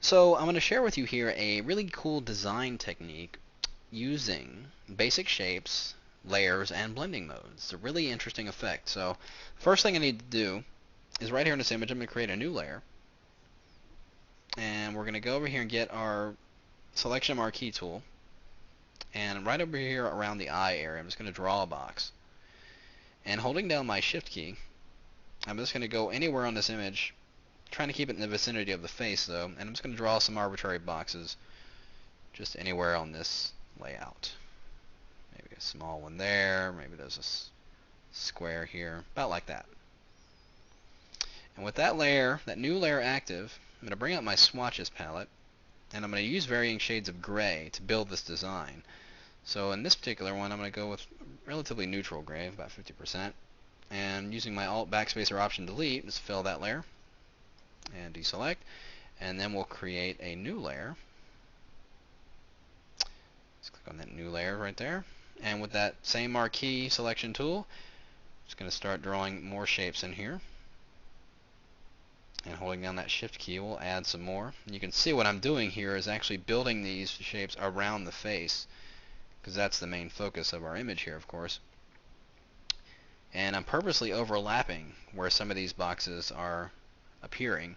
So I'm going to share with you here a really cool design technique using basic shapes, layers, and blending modes. It's a really interesting effect. So first thing I need to do is right here in this image I'm going to create a new layer, and we're going to go over here and get our selection marquee tool, and right over here around the eye area I'm just going to draw a box, and holding down my shift key I'm just going to go anywhere on this image, trying to keep it in the vicinity of the face though, and I'm just going to draw some arbitrary boxes just anywhere on this layout. Maybe a small one there, maybe there's a square here, about like that. And with that layer, that new layer active, I'm going to bring up my swatches palette, and I'm going to use varying shades of gray to build this design. So in this particular one I'm going to go with relatively neutral gray, about 50%, and using my Alt Backspace or Option Delete, just fill that layer and deselect, and then we'll create a new layer. Let's click on that new layer right there, and with that same marquee selection tool, just going to start drawing more shapes in here, and holding down that shift key we'll add some more. And you can see what I'm doing here is actually building these shapes around the face, because that's the main focus of our image here, of course. And I'm purposely overlapping where some of these boxes are appearing,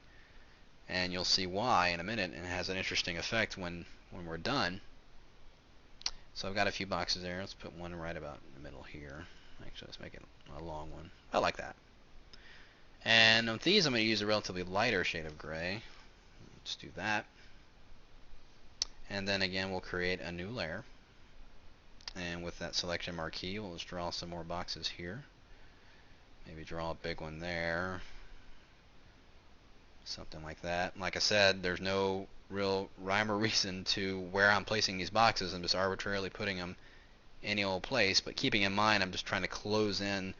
and you'll see why in a minute, and it has an interesting effect when we're done. So I've got a few boxes there. Let's put one right about in the middle here. Actually, let's make it a long one. I like that. And with these I'm going to use a relatively lighter shade of gray. Let's do that. And then again we'll create a new layer, and with that selection marquee we'll just draw some more boxes here. Maybe draw a big one there, something like that. Like I said, there's no real rhyme or reason to where I'm placing these boxes. I'm just arbitrarily putting them any old place, but keeping in mind I'm just trying to close in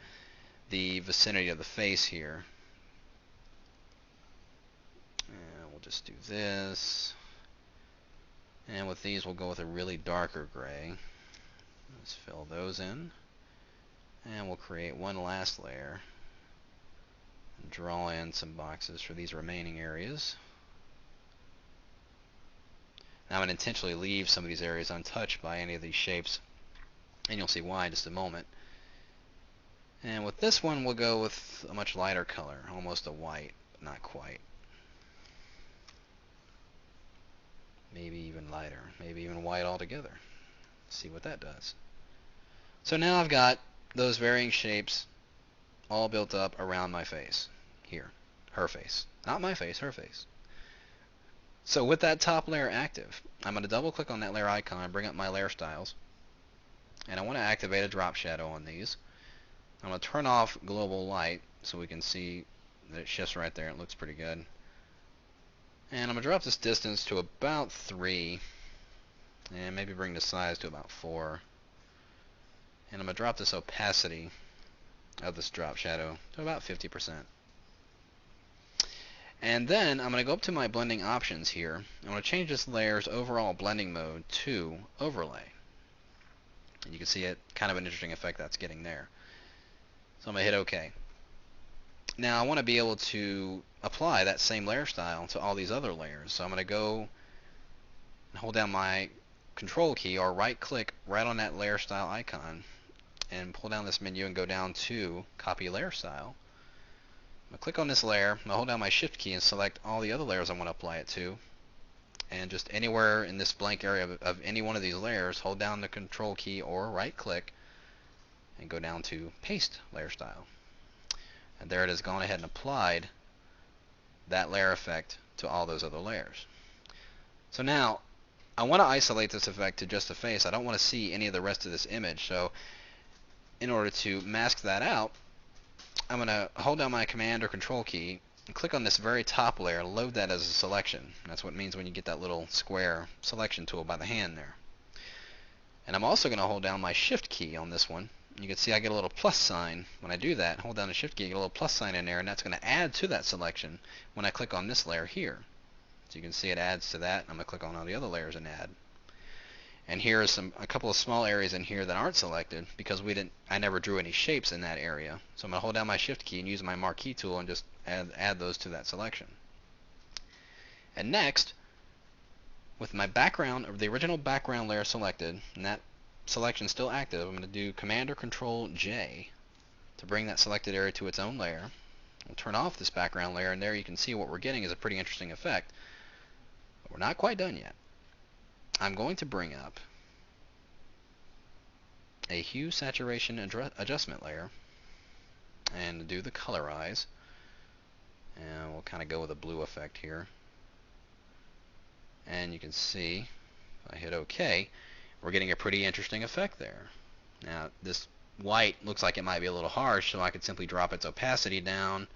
the vicinity of the face here. And we'll just do this, and with these we'll go with a really darker gray. Let's fill those in, and we'll create one last layer and draw in some boxes for these remaining areas. Now I'm going to intentionally leave some of these areas untouched by any of these shapes, and you'll see why in just a moment. And with this one we'll go with a much lighter color, almost a white, but not quite. Maybe even lighter, maybe even white altogether. See what that does. So now I've got those varying shapes all built up around my face here. Her face. Not my face, her face. So with that top layer active, I'm going to double click on that layer icon and bring up my layer styles, and I want to activate a drop shadow on these. I'm going to turn off global light so we can see that it shifts right there. It looks pretty good. And I'm going to drop this distance to about 3, and maybe bring the size to about 4. And I'm going to drop this opacity of this drop shadow to about 50%. And then I'm going to go up to my blending options here. I'm going to change this layer's overall blending mode to overlay. And you can see it, kind of an interesting effect that's getting there. So I'm going to hit OK. Now I want to be able to apply that same layer style to all these other layers. So I'm going to go and hold down my control key or right click right on that layer style icon and pull down this menu and go down to copy layer style. I'm going to click on this layer, I'm going to hold down my shift key and select all the other layers I want to apply it to, and just anywhere in this blank area of any one of these layers, hold down the control key or right click and go down to paste layer style. And there it is, gone ahead and applied that layer effect to all those other layers. So now I want to isolate this effect to just the face. I don't want to see any of the rest of this image. So in order to mask that out, I'm going to hold down my command or control key and click on this very top layer, load that as a selection. That's what it means when you get that little square selection tool by the hand there. And I'm also going to hold down my shift key on this one. You can see I get a little plus sign when I do that. Hold down the shift key, get a little plus sign in there, and that's going to add to that selection when I click on this layer here. So you can see it adds to that. I'm going to click on all the other layers and add. And here is a couple of small areas in here that aren't selected because I never drew any shapes in that area. So I'm going to hold down my shift key and use my marquee tool and just add those to that selection. And next, with my background, or the original background layer selected, and that selection still active, I'm going to do Command or Control J to bring that selected area to its own layer. We'll turn off this background layer, and there you can see what we're getting is a pretty interesting effect. But we're not quite done yet. I'm going to bring up a hue saturation adjustment layer and do the colorize, and we'll kind of go with a blue effect here. And you can see if I hit OK, we're getting a pretty interesting effect there. Now this white looks like it might be a little harsh, so I could simply drop its opacity down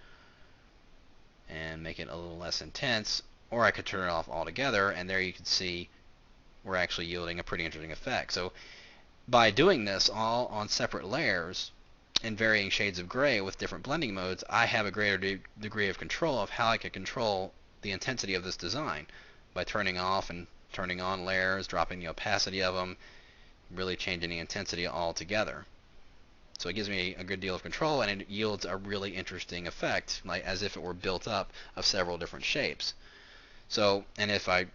and make it a little less intense, or I could turn it off altogether, and there you can see we're actually yielding a pretty interesting effect. So by doing this all on separate layers in varying shades of gray with different blending modes, I have a greater degree of control of how I can control the intensity of this design by turning off and turning on layers, dropping the opacity of them, really changing the intensity altogether. So it gives me a good deal of control, and it yields a really interesting effect, like as if it were built up of several different shapes. So, and if I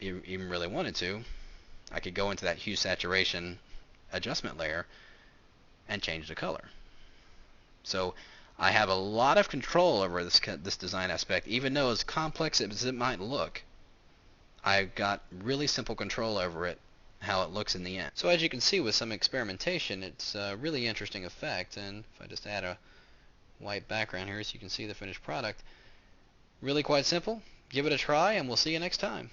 even really wanted to, I could go into that hue saturation adjustment layer and change the color. So I have a lot of control over this design aspect, even though as complex as it might look. I've got really simple control over it, how it looks in the end. So as you can see, with some experimentation, it's a really interesting effect. And if I just add a white background here so you can see the finished product, really quite simple. Give it a try, and we'll see you next time.